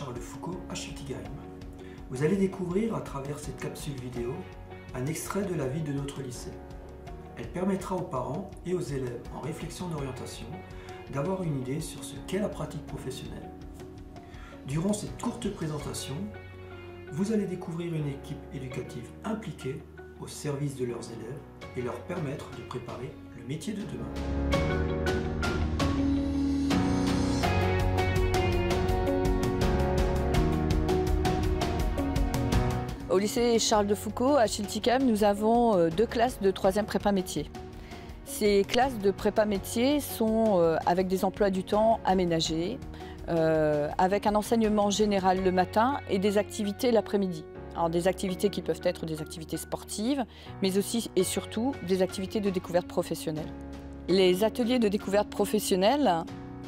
Charles de Foucault à Schiltigheim. Vous allez découvrir à travers cette capsule vidéo un extrait de la vie de notre lycée. Elle permettra aux parents et aux élèves en réflexion d'orientation d'avoir une idée sur ce qu'est la pratique professionnelle. Durant cette courte présentation, vous allez découvrir une équipe éducative impliquée au service de leurs élèves et leur permettre de préparer le métier de demain. Au lycée Charles de Foucault à Schiltigheim, nous avons 2 classes de 3e prépa métier. Ces classes de prépa métier sont avec des emplois du temps aménagés, avec un enseignement général le matin et des activités l'après-midi. Alors des activités qui peuvent être des activités sportives, mais aussi et surtout des activités de découverte professionnelle. Les ateliers de découverte professionnelle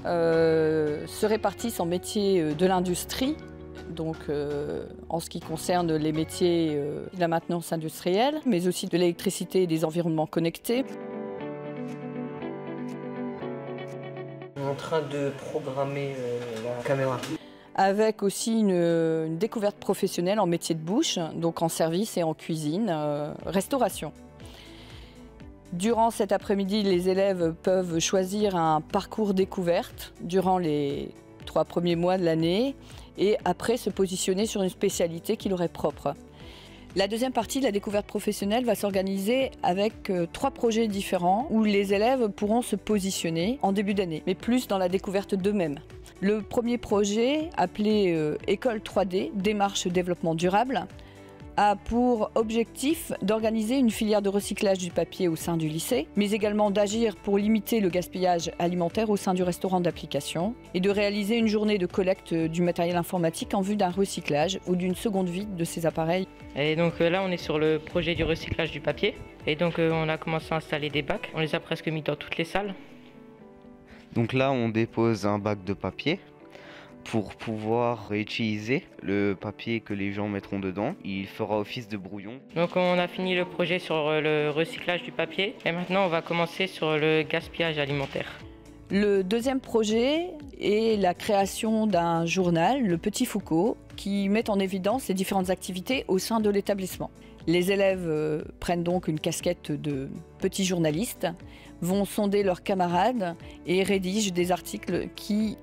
se répartissent en métiers de l'industrie, donc en ce qui concerne les métiers de la maintenance industrielle, mais aussi de l'électricité et des environnements connectés. On est en train de programmer la caméra. Avec aussi une découverte professionnelle en métier de bouche, donc en service et en cuisine, restauration. Durant cet après-midi, les élèves peuvent choisir un parcours découverte durant les 3 premiers mois de l'année et après se positionner sur une spécialité qui leur est propre. La deuxième partie de la découverte professionnelle va s'organiser avec 3 projets différents où les élèves pourront se positionner en début d'année, mais plus dans la découverte d'eux-mêmes. Le premier projet, appelé École 3D, démarche développement durable, a pour objectif d'organiser une filière de recyclage du papier au sein du lycée, mais également d'agir pour limiter le gaspillage alimentaire au sein du restaurant d'application et de réaliser une journée de collecte du matériel informatique en vue d'un recyclage ou d'une seconde vie de ces appareils. Et donc là, on est sur le projet du recyclage du papier. Et donc on a commencé à installer des bacs. On les a presque mis dans toutes les salles. Donc là, on dépose un bac de papier pour pouvoir réutiliser le papier que les gens mettront dedans. Il fera office de brouillon. Donc on a fini le projet sur le recyclage du papier. Et maintenant, on va commencer sur le gaspillage alimentaire. Le deuxième projet est la création d'un journal, le Petit Foucault, qui met en évidence les différentes activités au sein de l'établissement. Les élèves prennent donc une casquette de petits journalistes, vont sonder leurs camarades et rédigent des articles qui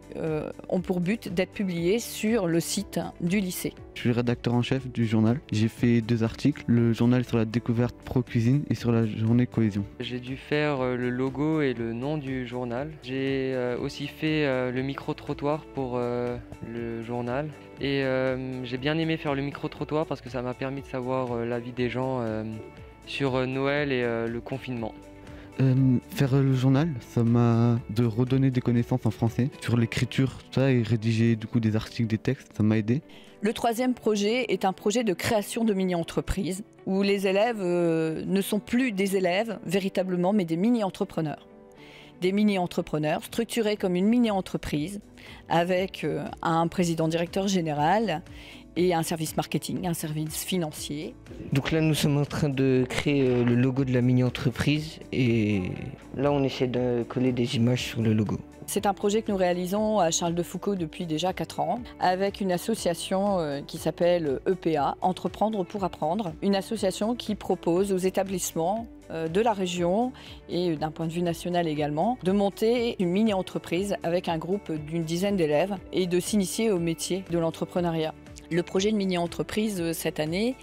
ont pour but d'être publiés sur le site du lycée. Je suis rédacteur en chef du journal. J'ai fait 2 articles, le journal sur la découverte pro-cuisine et sur la journée cohésion. J'ai dû faire le logo et le nom du journal. J'ai aussi fait le micro-trottoir pour le journal. Et j'ai bien aimé faire le micro-trottoir parce que ça m'a permis de savoir la vie des gens sur Noël et le confinement. Faire le journal, ça m'a redonné des connaissances en français sur l'écriture, tout ça, et rédiger du coup des articles, des textes, ça m'a aidé. Le troisième projet est un projet de création de mini-entreprises où les élèves ne sont plus des élèves véritablement, mais des mini-entrepreneurs. Des mini-entrepreneurs structurés comme une mini-entreprise avec un président-directeur général et un service marketing, un service financier. Donc là, nous sommes en train de créer le logo de la mini-entreprise et là, on essaie de coller des images sur le logo. C'est un projet que nous réalisons à Charles de Foucault depuis déjà 4 ans avec une association qui s'appelle EPA, Entreprendre pour apprendre. Une association qui propose aux établissements de la région et d'un point de vue national également, de monter une mini-entreprise avec un groupe d'une dizaine d'élèves et de s'initier au métier de l'entrepreneuriat. Le projet de mini-entreprise cette année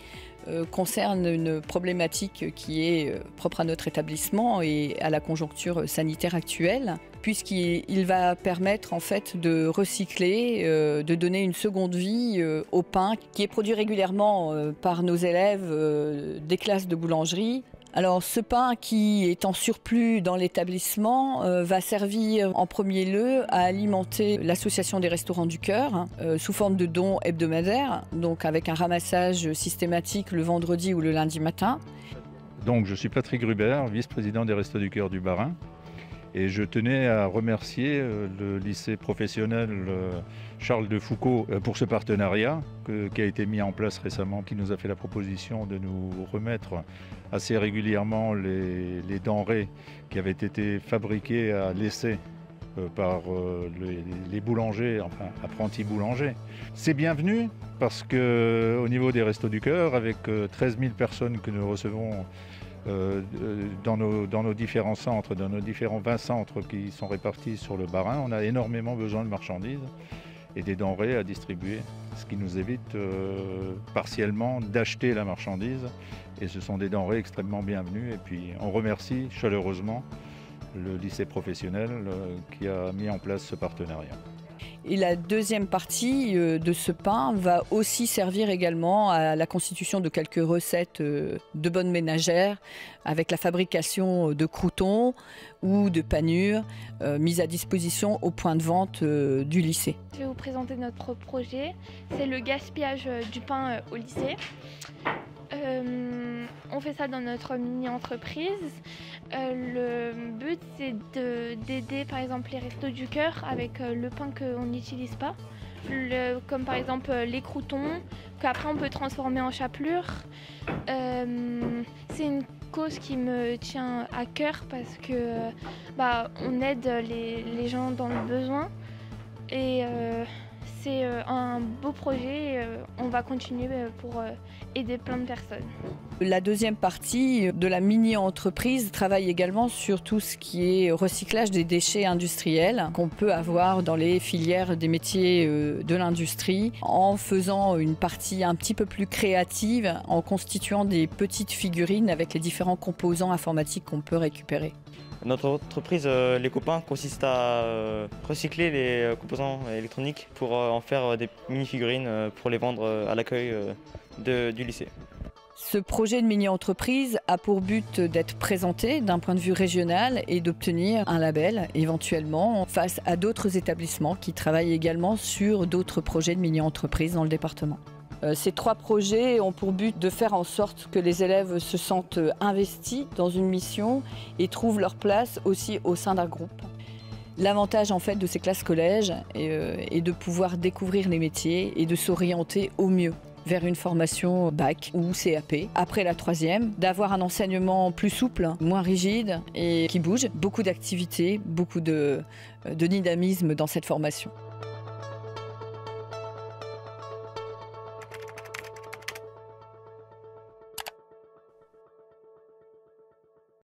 concerne une problématique qui est propre à notre établissement et à la conjoncture sanitaire actuelle, puisqu'il va permettre en fait de recycler, de donner une seconde vie au pain qui est produit régulièrement par nos élèves des classes de boulangerie. Alors ce pain qui est en surplus dans l'établissement va servir en premier lieu à alimenter l'association des restaurants du cœur sous forme de dons hebdomadaires, donc avec un ramassage systématique le vendredi ou le lundi matin. Donc je suis Patrick Gruber, vice-président des Restos du Cœur du Bas-Rhin. Et je tenais à remercier le lycée professionnel Charles de Foucault pour ce partenariat qui a été mis en place récemment, qui nous a fait la proposition de nous remettre assez régulièrement les denrées qui avaient été fabriquées à l'essai par les boulangers, enfin apprentis boulangers. C'est bienvenu parce qu'au niveau des Restos du Cœur, avec 13 000 personnes que nous recevons dans nos différents centres, dans nos différents 20 centres qui sont répartis sur le Bas-Rhin, on a énormément besoin de marchandises et des denrées à distribuer, ce qui nous évite partiellement d'acheter la marchandise. Et ce sont des denrées extrêmement bienvenues. Et puis on remercie chaleureusement le lycée professionnel qui a mis en place ce partenariat. Et la deuxième partie de ce pain va aussi servir également à la constitution de quelques recettes de bonnes ménagères avec la fabrication de croûtons ou de panures mises à disposition au point de vente du lycée. Je vais vous présenter notre projet. C'est le gaspillage du pain au lycée. On fait ça dans notre mini-entreprise. Le but, c'est d'aider par exemple les Restos du Cœur avec le pain qu'on n'utilise pas, comme par exemple les croûtons, qu'après on peut transformer en chapelure. C'est une cause qui me tient à cœur parce que on aide les gens dans le besoin. Et c'est un beau projet, on va continuer pour aider plein de personnes. La deuxième partie de la mini-entreprise travaille également sur tout ce qui est recyclage des déchets industriels qu'on peut avoir dans les filières des métiers de l'industrie en faisant une partie un petit peu plus créative, en constituant des petites figurines avec les différents composants informatiques qu'on peut récupérer. Notre entreprise, Les Copains, consiste à recycler les composants électroniques pour en faire des mini-figurines pour les vendre à l'accueil du lycée. Ce projet de mini-entreprise a pour but d'être présenté d'un point de vue régional et d'obtenir un label éventuellement face à d'autres établissements qui travaillent également sur d'autres projets de mini-entreprise dans le département. Ces 3 projets ont pour but de faire en sorte que les élèves se sentent investis dans une mission et trouvent leur place aussi au sein d'un groupe. L'avantage en fait de ces classes collèges est de pouvoir découvrir les métiers et de s'orienter au mieux vers une formation bac ou CAP. Après la 3e, d'avoir un enseignement plus souple, moins rigide et qui bouge. Beaucoup d'activités, beaucoup de dynamisme dans cette formation.